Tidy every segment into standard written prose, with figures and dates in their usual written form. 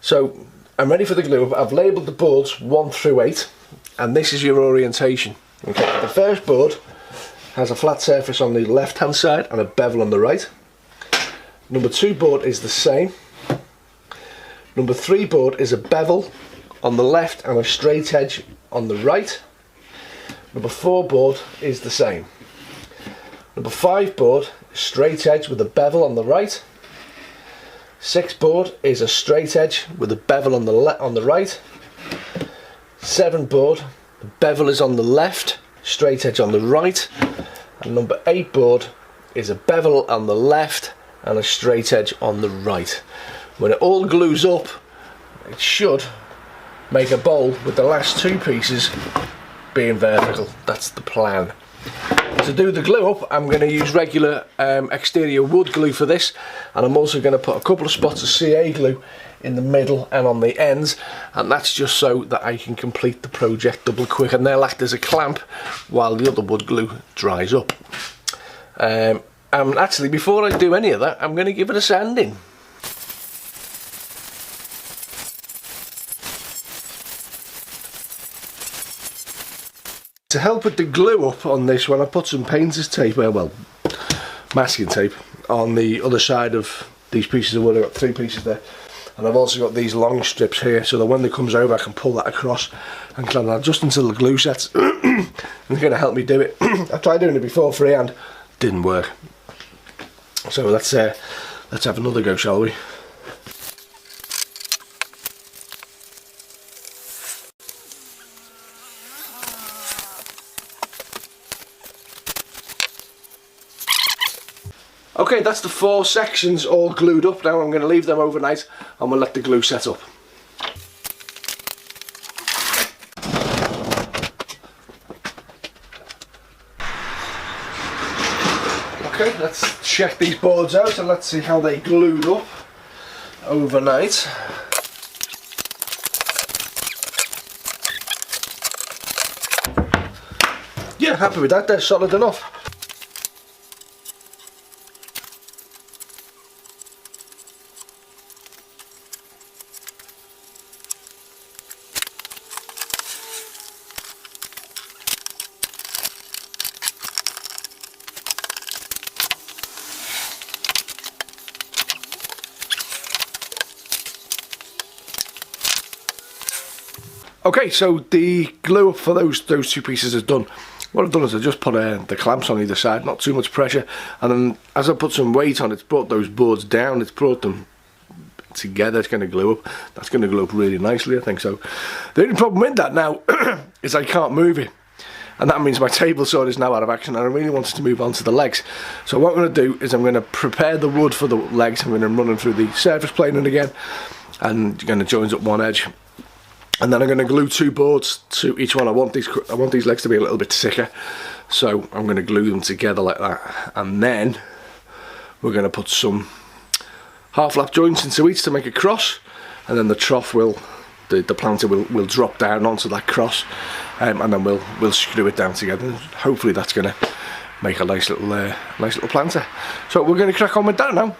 So I'm ready for the glue up. I've labelled the boards 1 through 8, and this is your orientation. Okay, the first board has a flat surface on the left hand side and a bevel on the right. Number 2 board is the same. Number 3 board is a bevel on the left and a straight edge on the right. Number 4 board is the same. Number 5 board, straight edge with a bevel on the right. 6 board is a straight edge with a bevel on the right. 7 board, the bevel is on the left, straight edge on the right. And number 8 board is a bevel on the left and a straight edge on the right. When it all glues up, it should make a bowl with the last 2 pieces being vertical. That's the plan. To do the glue up, I'm going to use regular exterior wood glue for this, and I'm also going to put a couple of spots of CA glue in the middle and on the ends, and that's just so that I can complete the project double quick, and they'll act as a clamp while the other wood glue dries up. And actually, before I do any of that, I'm going to give it a sanding. To help with the glue up on this one, I put some painter's tape, well, masking tape, on the other side of these pieces of wood. I've got 3 pieces there, and I've also got these long strips here, so that when it comes over I can pull that across and clamp that just until the glue sets. It's going to help me do it. I tried doing it before freehand, didn't work. So let's have another go, shall we? Okay, that's the 4 sections all glued up now. I'm going to leave them overnight and we'll let the glue set up. Okay, let's check these boards out and let's see how they glued up overnight. Yeah, happy with that, they're solid enough. Okay, so the glue up for those 2 pieces is done. What I've done is I've just put the clamps on either side, not too much pressure, and then as I put some weight on, it's brought those boards down, it's brought them together. It's going to glue up. That's going to glue up really nicely, I think so. The only problem with that now is I can't move it, and that means my table saw is now out of action, and I really wanted to move on to the legs. So what I'm going to do is I'm going to prepare the wood for the legs. I'm going to run them through the surface planing again, and you're going to join up one edge. And then I'm going to glue 2 boards to each one. I want these legs to be a little bit thicker, so I'm going to glue them together like that. And then we're going to put some half-lap joints into each to make a cross, and then the trough will, the planter will drop down onto that cross, and then we'll screw it down together. And hopefully that's going to make a nice little planter. So we're going to crack on with that now.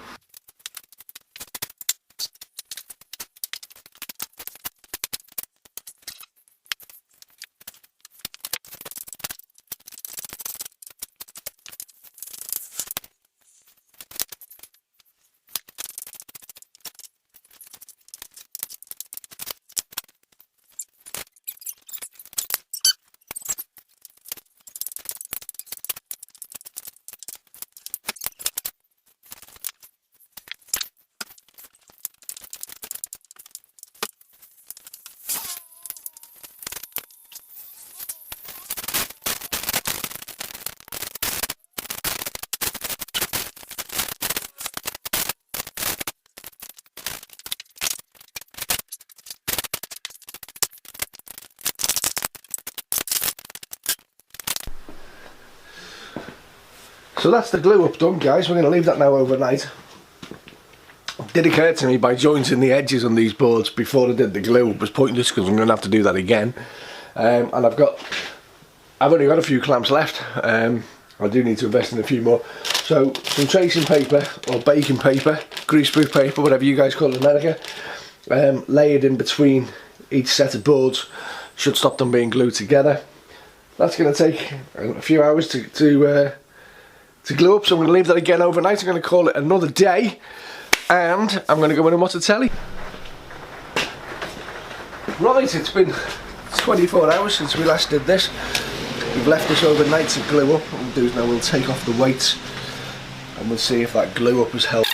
So that's the glue up done, guys. We're going to leave that now overnight. It did occur to me by jointing the edges on these boards before I did the glue, it was pointless because I'm going to have to do that again. And I've only got a few clamps left. I do need to invest in a few more. So So some tracing paper or baking paper, greaseproof paper, whatever you guys call it in America, layered in between each set of boards should stop them being glued together. That's going to take a few hours to glue up, so I'm going to leave that again overnight. I'm going to call it another day, and I'm going to go in and watch the telly. Right, it's been 24 hours since we last did this. We've left this overnight to glue up. What we'll do is now we'll take off the weights and we'll see if that glue up has helped.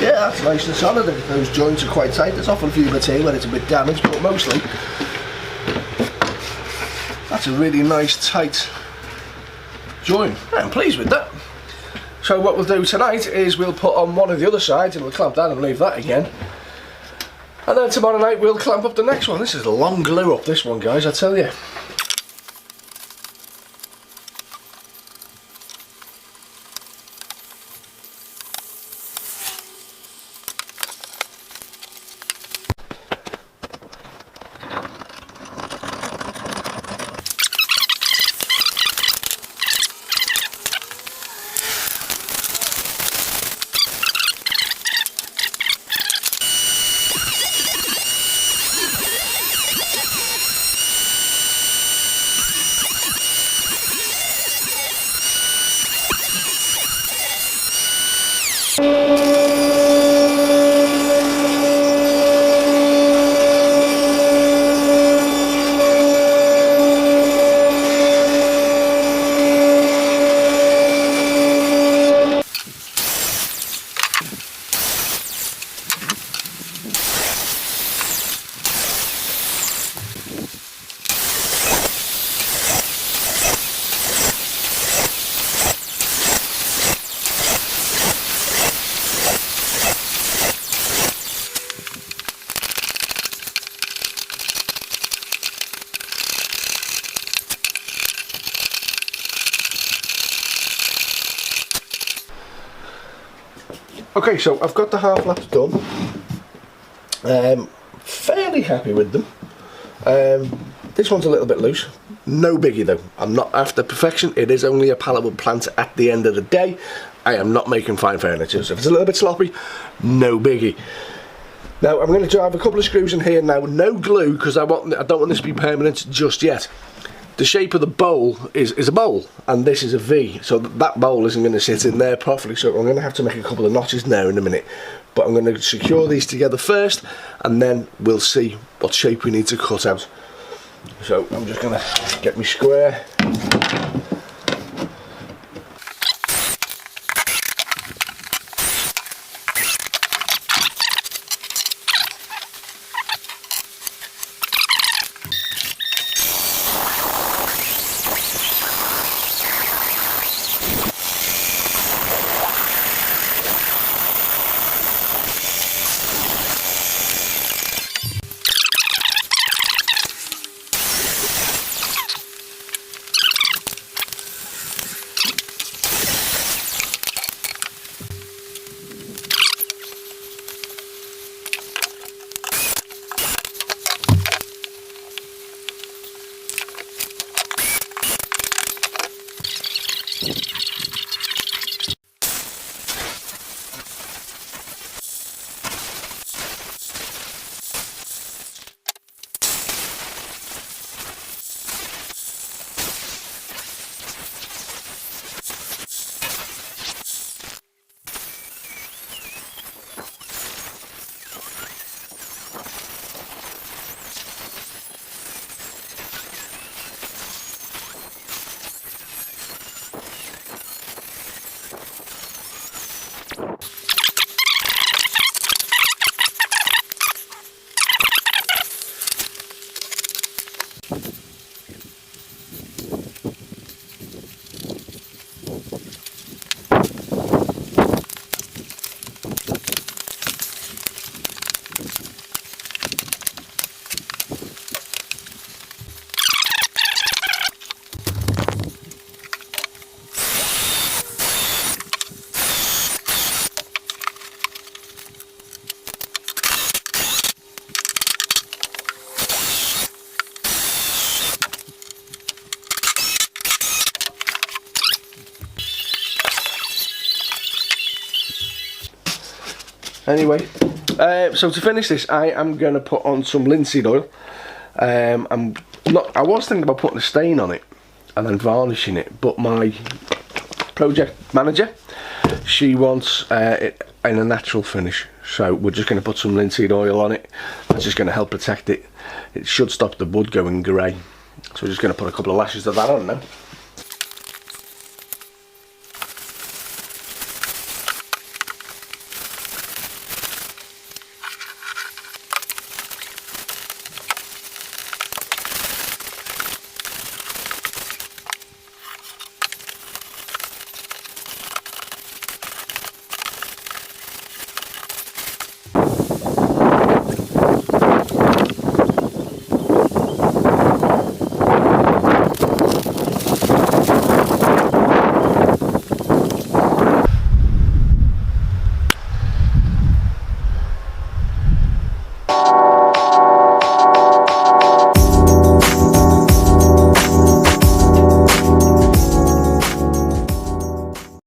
Yeah, that's nice and solid. Those joints are quite tight. There's often a few bits here where it's a bit damaged, but mostly that's a really nice tight joint. I'm pleased with that. So what we'll do tonight is we'll put on one of the other sides and we'll clamp that and leave that again. And then tomorrow night we'll clamp up the next one. This is a long glue up, this one, guys, I tell you. Okay, so I've got the half laps done. Fairly happy with them. This one's a little bit loose. No biggie though. I'm not after perfection. It is only a pallet wood planter at the end of the day. I am not making fine furniture, so if it's a little bit sloppy, no biggie. Now I'm going to drive a couple of screws in here now. No glue, because I don't want this to be permanent just yet. The shape of the bowl is a bowl, and this is a V, so that bowl isn't going to sit in there properly, so I'm going to have to make a couple of notches now in a minute. But I'm going to secure these together first, and then we'll see what shape we need to cut out. So I'm just going to get my square. Anyway, so to finish this, I am going to put on some linseed oil. I was thinking about putting a stain on it and then varnishing it, but my project manager, she wants it in a natural finish, so we're just going to put some linseed oil on it. That's just going to help protect it. It should stop the wood going grey, so we're just going to put a couple of lashes of that on now.